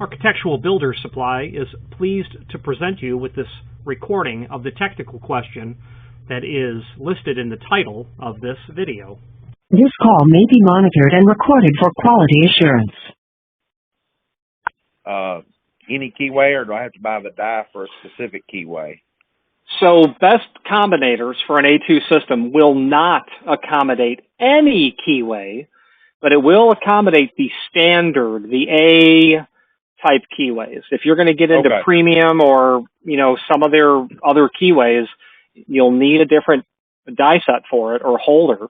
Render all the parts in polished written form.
Architectural Builder Supply is pleased to present you with this recording of the technical question that is listed in the title of this video. This call may be monitored and recorded for quality assurance. Any keyway, or do I have to buy the die for a specific keyway? So best combinators for an A2 system will not accommodate any keyway, but it will accommodate the standard, the A type keyways. If you're going to get into premium or, some of their other keyways, you'll need a different die set for it or holder.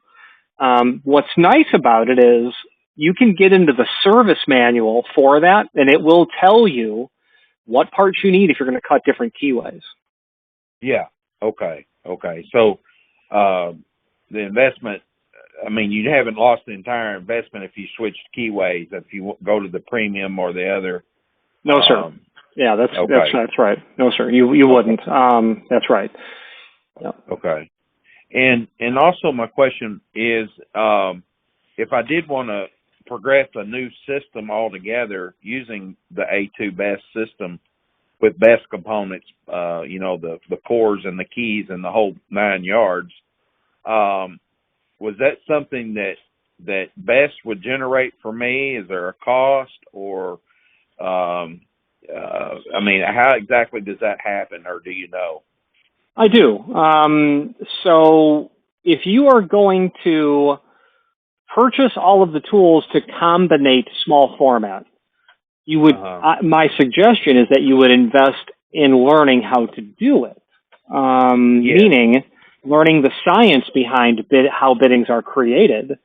What's nice about it is you can get into the service manual for that, and it will tell you what parts you need if you're going to cut different keyways. Yeah. Okay. So the investment, you haven't lost the entire investment if you switch keyways, if you go to the premium or the other. No, sir. Yeah, that's right. No, sir, you wouldn't. That's right. Yep. Okay. And also my question is, if I did want to progress a new system altogether using the A2 BEST system with BEST components, the cores and the keys and the whole 9 yards, was that something that BEST would generate for me? Is there a cost, or how exactly does that happen, or do you know? I do. So if you are going to purchase all of the tools to combinate small format, you would. My suggestion is that you would invest in learning how to do it, meaning learning the science behind how biddings are created.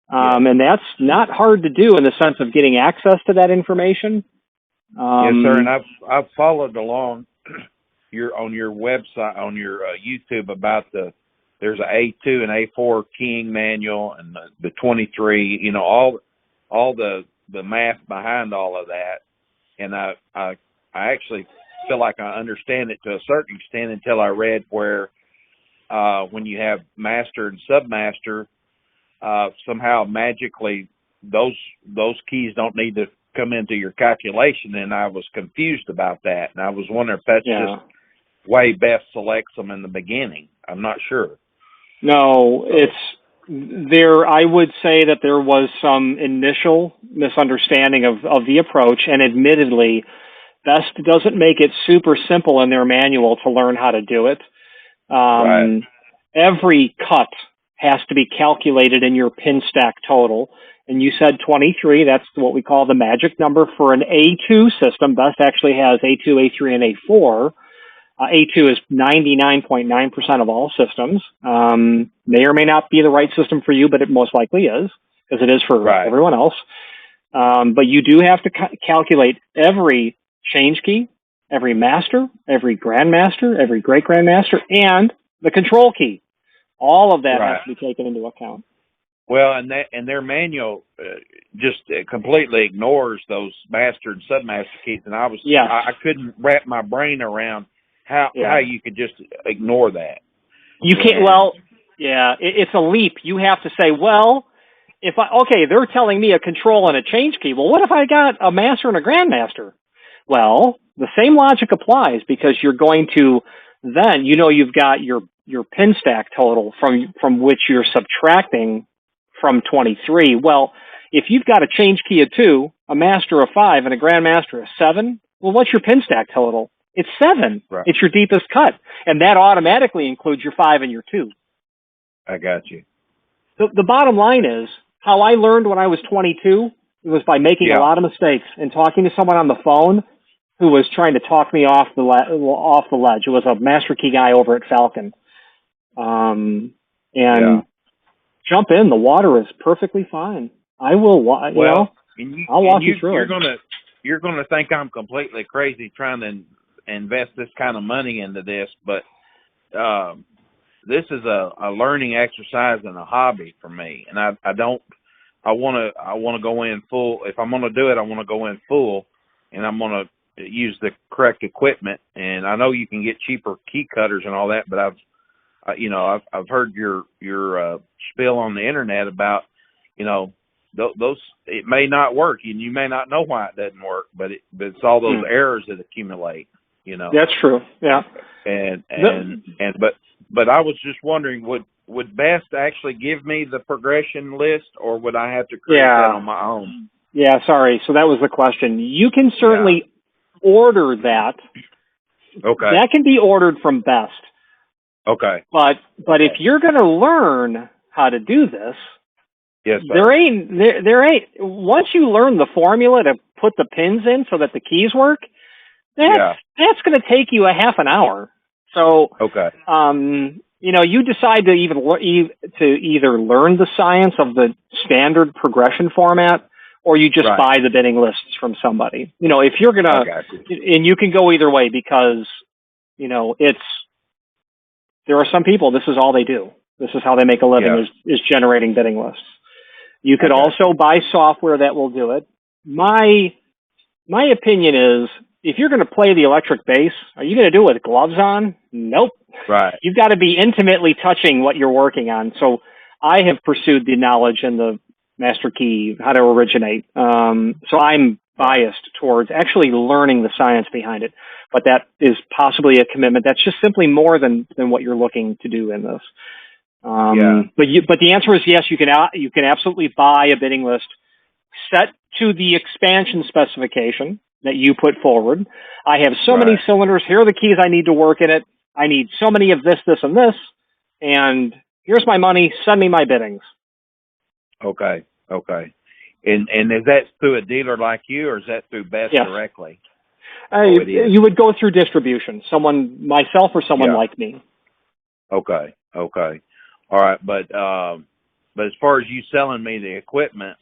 And that's not hard to do in the sense of getting access to that information. Yes, sir. And I've followed along on your website, on your YouTube, about there's an A2 and A4 keying manual and the 23, all the math behind all of that. And I actually feel like I understand it to a certain extent until I read where when you have master and submaster, somehow magically those keys don't need to come into your calculation, and I was confused about that. And I was wondering if that's just way BEST selects them in the beginning. I'm not sure. No, it's there. I would say that there was some initial misunderstanding of the approach, and admittedly, BEST doesn't make it super simple in their manual to learn how to do it. Right. Every cut has to be calculated in your pin stack total. And you said 23, that's what we call the magic number for an A2 system. BEST actually has A2, A3, and A4. A2 is 99.9% of all systems. May or may not be the right system for you, but it most likely is, because it is for everyone else. But you do have to calculate every change key, every master, every grandmaster, every great grandmaster, and the control key. All of that has to be taken into account. Well, and their manual just completely ignores those master and submaster keys, and I couldn't wrap my brain around how you could just ignore that. You can't. Well, it's a leap. You have to say, well, they're telling me a control and a change key. Well, what if I got a master and a grandmaster? Well, the same logic applies, because you're going to then you've got your pin stack total from which you're subtracting from 23. Well, if you've got a change key of 2, a master of 5, and a grandmaster of 7, well, what's your pin stack total? It's 7. Right. It's your deepest cut, and that automatically includes your 5 and your 2. I got you. The bottom line is, how I learned when I was 22 was by making a lot of mistakes and talking to someone on the phone who was trying to talk me off the ledge. It was a master key guy over at Falcon. Jump in. The water is perfectly fine. I will. I'll walk you through it. You're gonna think I'm completely crazy trying to invest this kind of money into this, but this is a learning exercise and a hobby for me, and I want to go in full. If I'm gonna do it, I want to go in full, and I'm gonna use the correct equipment. And I know you can get cheaper key cutters and all that, but I've heard your spiel on the internet about, those it may not work, and you may not know why it doesn't work, but it's all those errors that accumulate. That's true. Yeah. But I was just wondering, would Best actually give me the progression list, or would I have to create that on my own? Yeah, sorry. So that was the question. You can certainly order that. Okay. That can be ordered from Best. Okay. But if you're going to learn how to do this, yes, sir. there ain't once you learn the formula to put the pins in so that the keys work, that's going to take you a half an hour. So, okay. You decide to either learn the science of the standard progression format, or you just buy the bidding lists from somebody. If you're gonna, and you can go either way, because there are some people, this is all they do. This is how they make a living, is generating bidding lists. You could also buy software that will do it. My opinion is, if you're going to play the electric bass, are you going to do it with gloves on? Nope. Right. You've got to be intimately touching what you're working on. So I have pursued the knowledge in the master key, how to originate. So I'm biased towards actually learning the science behind it. But that is possibly a commitment that's just simply more than what you're looking to do in this. But the answer is yes, you can absolutely buy a bidding list set to the expansion specification that you put forward. I have so many cylinders. Here are the keys I need to work in it. I need so many of this, this, and this. And here's my money. Send me my biddings. Okay. And is that through a dealer like you, or is that through Best directly? You would go through distribution, myself or someone like me. Okay. All right. But as far as you selling me the equipment,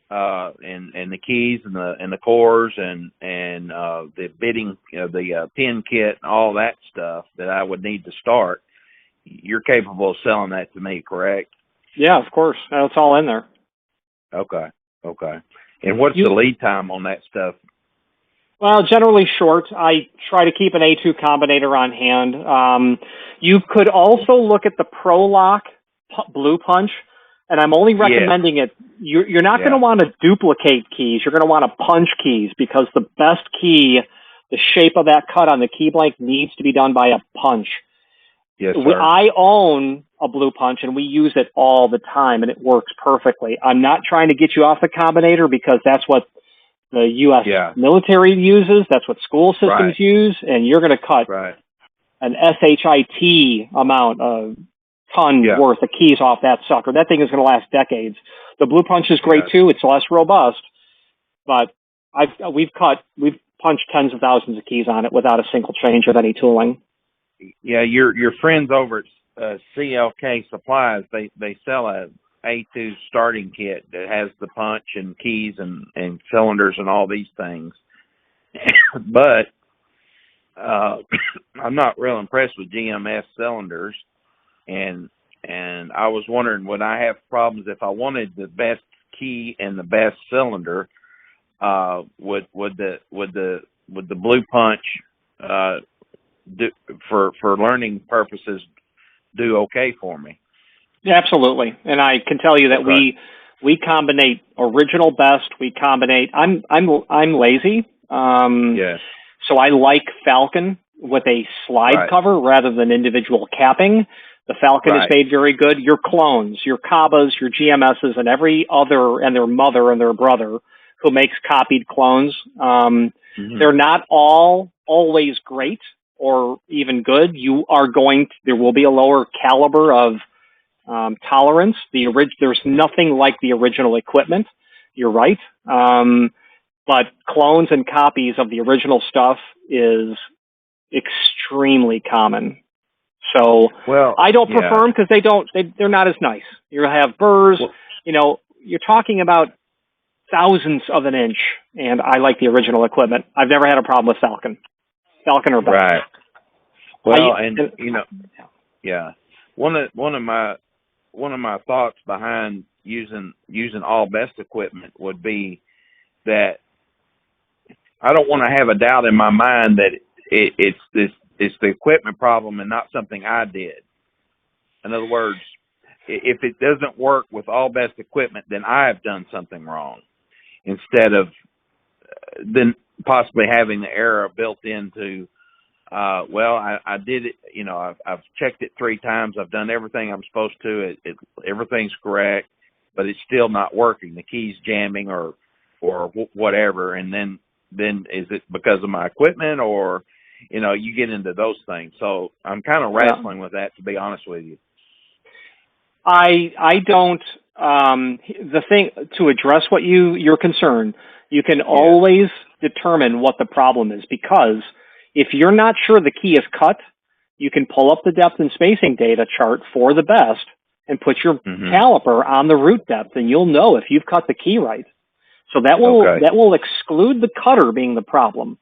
and the keys and the cores and the bidding, the pin kit and all that stuff that I would need to start, you're capable of selling that to me, correct? Yeah, of course. That's all in there. Okay. And what's the lead time on that stuff? Well, generally short. I try to keep an A2 combinator on hand. You could also look at the ProLock Blue Punch, and I'm only recommending it. You're not going to want to duplicate keys. You're going to want to punch keys, because the best key, the shape of that cut on the key blank, needs to be done by a punch. Yes, sir. I own a Blue Punch, and we use it all the time, and it works perfectly. I'm not trying to get you off the combinator, because that's what the U.S. military uses. That's what school systems use, and you're going to cut an SHIT amount of ton worth of keys off that sucker. That thing is going to last decades. The Blue Punch is great too. It's less robust, but we've punched tens of thousands of keys on it without a single change of any tooling. Yeah, your friends over at CLK Supplies, they sell a A2 starting kit that has the punch and keys and cylinders and all these things. But I'm not real impressed with GMS cylinders, and I was wondering, would I have problems if I wanted the best key and the best cylinder? Would the Blue Punch for learning purposes do okay for me? Yeah, absolutely. And I can tell you that we combinate original Best. We combinate. I'm lazy. So I like Falcon with a slide cover rather than individual capping. The Falcon is made very good. Your clones, your Cabas, your GMSs, and every other, and their mother and their brother who makes copied clones. They're not all always great or even good. There will be a lower caliber of tolerance. There's nothing like the original equipment. You're right. But clones and copies of the original stuff is extremely common. So I don't prefer them, because they're not as nice. You have burrs, you're talking about thousandths of an inch, and I like the original equipment. I've never had a problem with Falcon or Best. Right. Well, one of my thoughts behind using all Best equipment would be that I don't want to have a doubt in my mind that it's the equipment problem and not something I did. In other words, if it doesn't work with all best equipment, then I have done something wrong, instead of then possibly having the error built into, well, I did it, you know, I've checked it 3 times. I've done everything I'm supposed to. Everything's correct, but it's still not working. The key's jamming or whatever. And then is it because of my equipment, or, you know, you get into those things. So I'm kind of wrestling with that, to be honest with you. I don't, the thing to address what your concern, you can always determine what the problem is, because if you're not sure the key is cut, you can pull up the depth and spacing data chart for the best and put your caliper on the root depth, and you'll know if you've cut the key right. So that will exclude the cutter being the problem.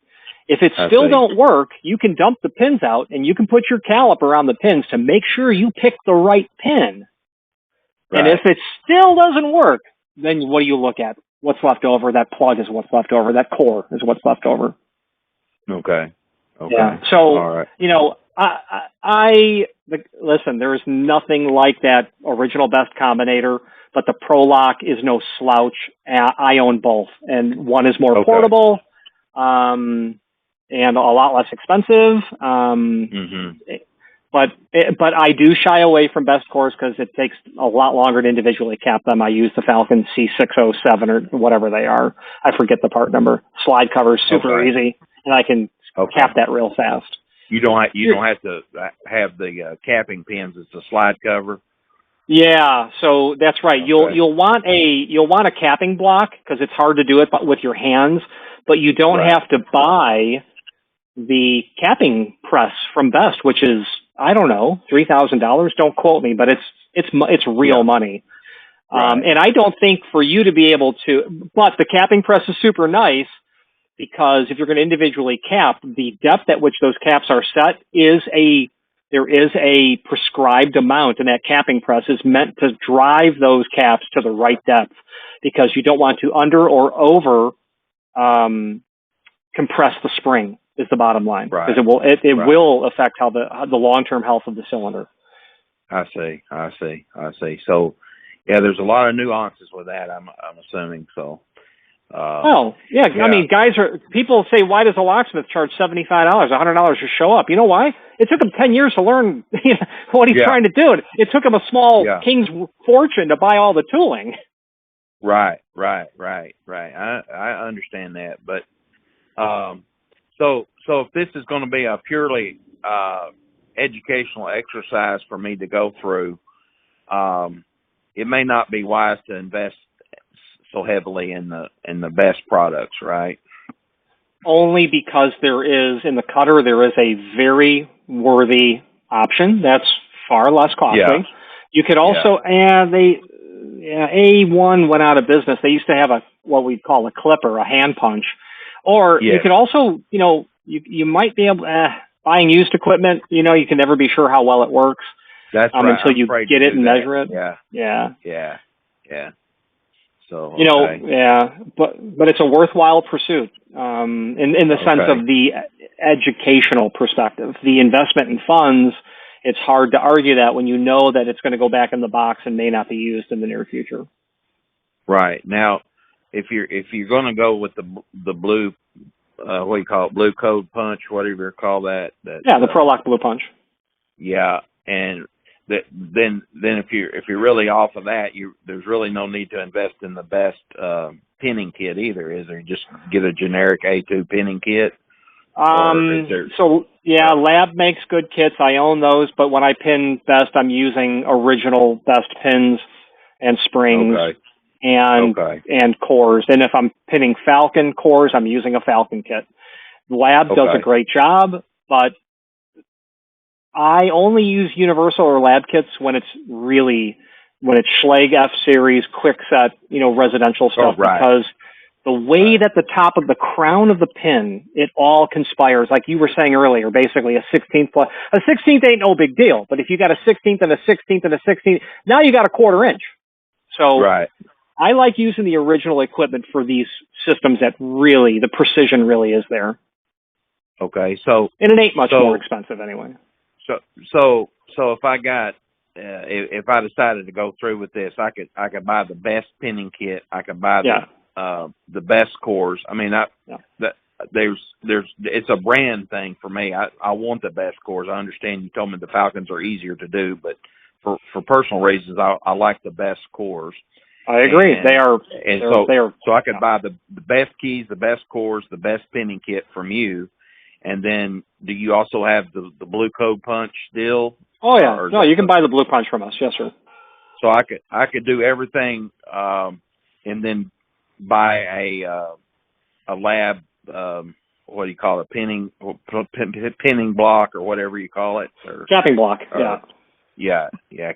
If it still don't work, you can dump the pins out and you can put your caliper on the pins to make sure you pick the right pin. Right. And if it still doesn't work, then what do you look at? What's left over? That plug is what's left over. That core is what's left over. Okay. Yeah. So, all right. You know, listen, there is nothing like that original best combinator, but the ProLock is no slouch. I own both, and one is more portable, and a lot less expensive. But I do shy away from best cores because it takes a lot longer to individually cap them. I use the Falcon C607 or whatever they are. I forget the part number. Slide cover is super easy, and I can cap that real fast. You don't have to have the capping pins. It's a slide cover. Yeah, so that's right. You'll want a capping block because it's hard to do it with your hands, but you don't have to buy the capping press from Best, which is, I don't know, $3,000. Don't quote me, but it's real money. And I don't think for you to be able to, but the capping press is super nice, because if you're going to individually cap, the depth at which those caps are set there is a prescribed amount, and that capping press is meant to drive those caps to the right depth, because you don't want to under or over compress the spring is the bottom line, because it will affect how the long-term health of the cylinder. I see. So yeah, there's a lot of nuances with that. I'm assuming so. I mean, people say, why does a locksmith charge $75, $100 to show up? You know why? It took him 10 years to learn what he's trying to do. It took him a small king's fortune to buy all the tooling. Right. I understand that, but so if this is going to be a purely educational exercise for me to go through, it may not be wise to invest so heavily in the best products, right? Only because in the cutter there is a very worthy option that's far less costly. Yeah. You could also A1 went out of business. They used to have what we'd call a clipper, a hand punch, or you could also, you might be able buying used equipment. You can never be sure how well it works. That's right. Until you get it and measure it. Yeah. So but it's a worthwhile pursuit in the sense of the educational perspective. The investment in funds, it's hard to argue that when you know that it's going to go back in the box and may not be used in the near future. Right. Now, if you're going to go with the blue, what do you call it, blue code punch, whatever you call that. The ProLock Blue Punch. Yeah, and then if you're really off of that, there's really no need to invest in the best pinning kit either, is there? Just get a generic A2 pinning kit. Lab makes good kits. I own those, but when I pin Best, I'm using original Best pins and springs and cores. And if I'm pinning Falcon cores, I'm using a Falcon kit. Lab does a great job, but I only use universal or lab kits when it's Schlage F series, quick set, residential stuff, because the way that the top of the crown of the pin, it all conspires. Like you were saying earlier, basically a 16th ain't no big deal, but if you got a 16th and a 16th and a 16th, now you got a 1/4 inch. So I like using the original equipment for these systems that really, the precision really is there. Okay, so. And it ain't much more expensive anyway. So if I got if I decided to go through with this, I could buy the best pinning kit. I could buy the best cores. I mean, there's it's a brand thing for me. I want the best cores. I understand you told me the Falcons are easier to do, but for personal reasons, I like the best cores. I agree. So I could buy the best keys, the best cores, the best pinning kit from you. And then, do you also have the blue code punch still? Oh yeah. No, you can buy the blue punch from us. Yes, sir. So I could do everything, and then buy a lab. What do you call it? Pinning block or whatever you call it. Or, capping block. Yeah,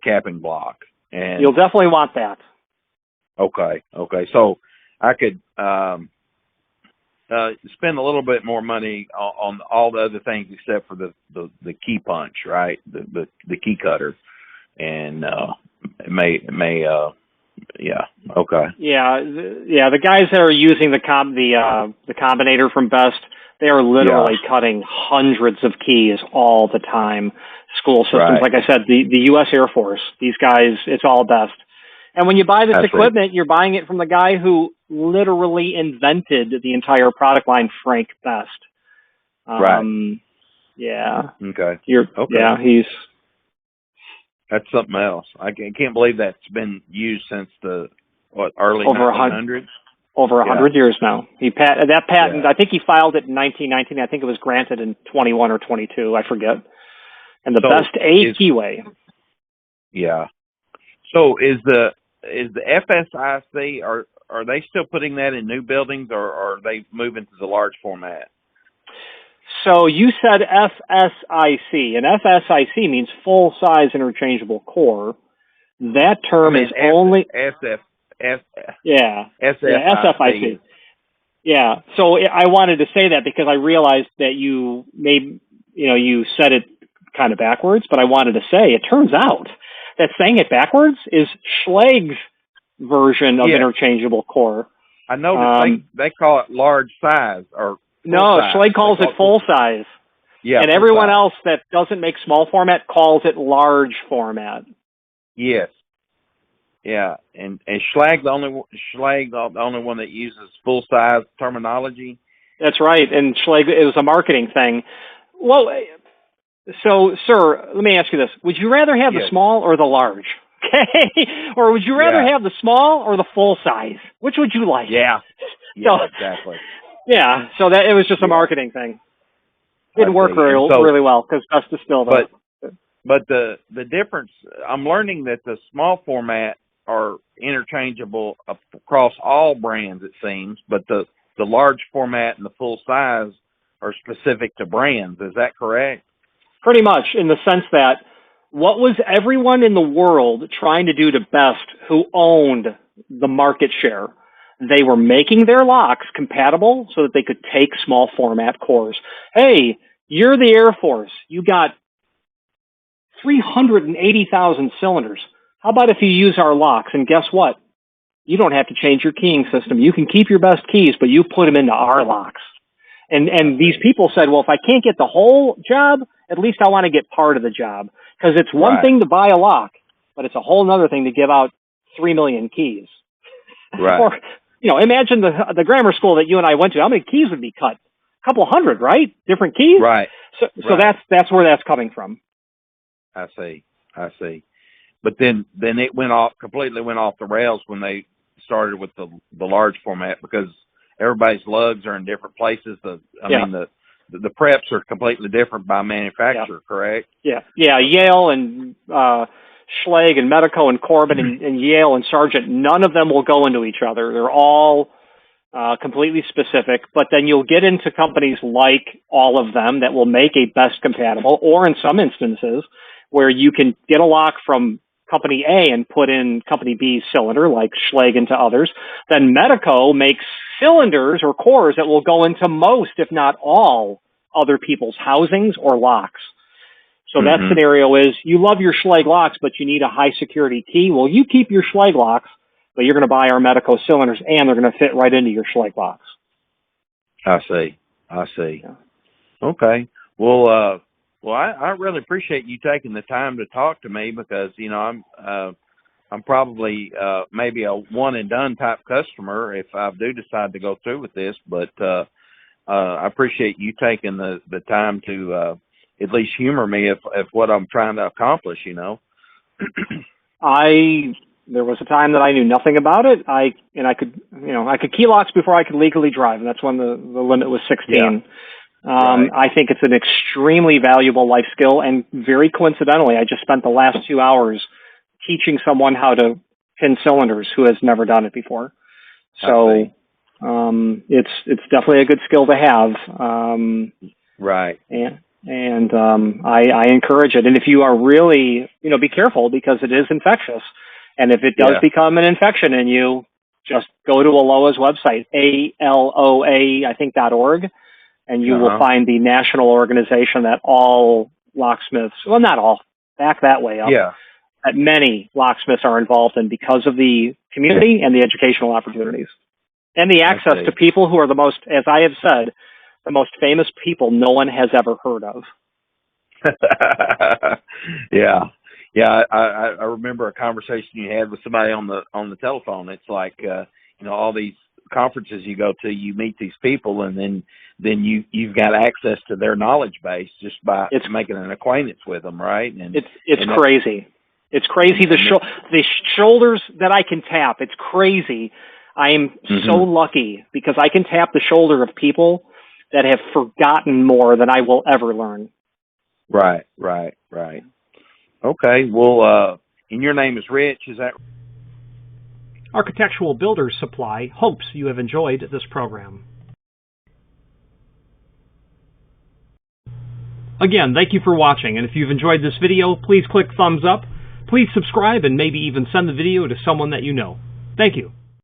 capping block. And you'll definitely want that. Okay. So I could spend a little bit more money on all the other things except for the key punch, right? The key cutter, and it may okay. The guys that are using the combinator from Best, they are literally cutting hundreds of keys all the time. School systems, like I said, the U.S. Air Force, these guys, it's all Best. And when you buy this equipment, you're buying it from the guy who literally invented the entire product line, Frank Best. Yeah. Okay. Yeah, that's something else. I can't believe that's been used since the early 1900s. Over 100 years now. That patent. I think he filed it in 1919. I think it was granted in 21 or 22. I forget. And the Best A keyway. Yeah. So is the FSIC, are they still putting that in new buildings, or are they moving to the large format? So you said FSIC, and FSIC means full size interchangeable core. That term is only SFIC. Yeah. So I wanted to say that because I realized that you said it kind of backwards, but I wanted to say it turns out that saying it backwards is Schlag's version of interchangeable core. I know that they call it large size or Schlag calls it full size. Yeah, and everyone else that doesn't make small format calls it large format. Yes. Yeah, and Schlag the only one that uses full size terminology. That's right, and Schlag is a marketing thing. Well, so sir, let me ask you this: would you rather have the small or the large? Okay, or would you rather have the small or the full size? Which would you like? Yeah, exactly. Yeah, so that it was just a marketing thing. Didn't work really well because Best is still there. But the difference, I'm learning that the small format are interchangeable across all brands, it seems, but the large format and the full size are specific to brands. Is that correct? Pretty much, in the sense that what was everyone in the world trying to do to Best who owned the market share? They were making their locks compatible so that they could take small format cores. Hey, you're the Air Force. You got 380,000 cylinders. How about if you use our locks? And guess what? You don't have to change your keying system. You can keep your Best keys, but you put them into our locks. And these people said, well, if I can't get the whole job, at least I want to get part of the job. Because it's one thing to buy a lock, but it's a whole other thing to give out 3 million keys. Right. Or, imagine the grammar school that you and I went to. How many keys would be cut? A couple hundred, right? Different keys? Right. So that's where that's coming from. I see. But then it completely went off the rails when they started with the large format, because everybody's lugs are in different places. I mean, the preps are completely different by manufacturer, correct? Yeah. Yale and Schlag and Medico and Corbin and Yale and Sargent, none of them will go into each other. They're all completely specific. But then you'll get into companies like all of them that will make a Best compatible, or in some instances where you can get a lock from Company A and put in Company B's cylinder, like Schlag into others. Then Medico makes cylinders or cores that will go into most, if not all, other people's housings or locks. So that scenario is, you love your Schlag locks, but you need a high security key. Well, you keep your Schlag locks, but you're going to buy our Medico cylinders, and they're going to fit right into your Schlag locks. I see. Yeah. Okay. Well, Well, I really appreciate you taking the time to talk to me because, you know, I'm probably maybe a one and done type customer if I do decide to go through with this, but I appreciate you taking the time to at least humor me if what I'm trying to accomplish, you know. There was a time that I knew nothing about it. I could key locks before I could legally drive, and that's when the limit was 16. Yeah. Right. I think it's an extremely valuable life skill, and very coincidentally, I just spent the last 2 hours teaching someone how to pin cylinders who has never done it before. So it's definitely a good skill to have. Right. And I encourage it. And if you are really, be careful because it is infectious. And if it does become an infection in you, just go to ALOA's website, ALOA, I think, .org, and you will find the national organization that all locksmiths, well, not all, back that way up, that many locksmiths are involved in because of the community and the educational opportunities. And the access to people who are the most, as I have said, the most famous people no one has ever heard of. Yeah. I remember a conversation you had with somebody on the telephone. It's like all these conferences you go to, you meet these people, and then you've got access to their knowledge base just by making an acquaintance with them, right? And it's crazy. It's crazy. The shoulders that I can tap. It's crazy. I am so lucky because I can tap the shoulder of people that have forgotten more than I will ever learn. Right. Okay. Well, and your name is Rich, is that? Architectural Builders Supply hopes you have enjoyed this program. Again, thank you for watching, and if you've enjoyed this video, please click thumbs up. Please subscribe and maybe even send the video to someone that you know. Thank you.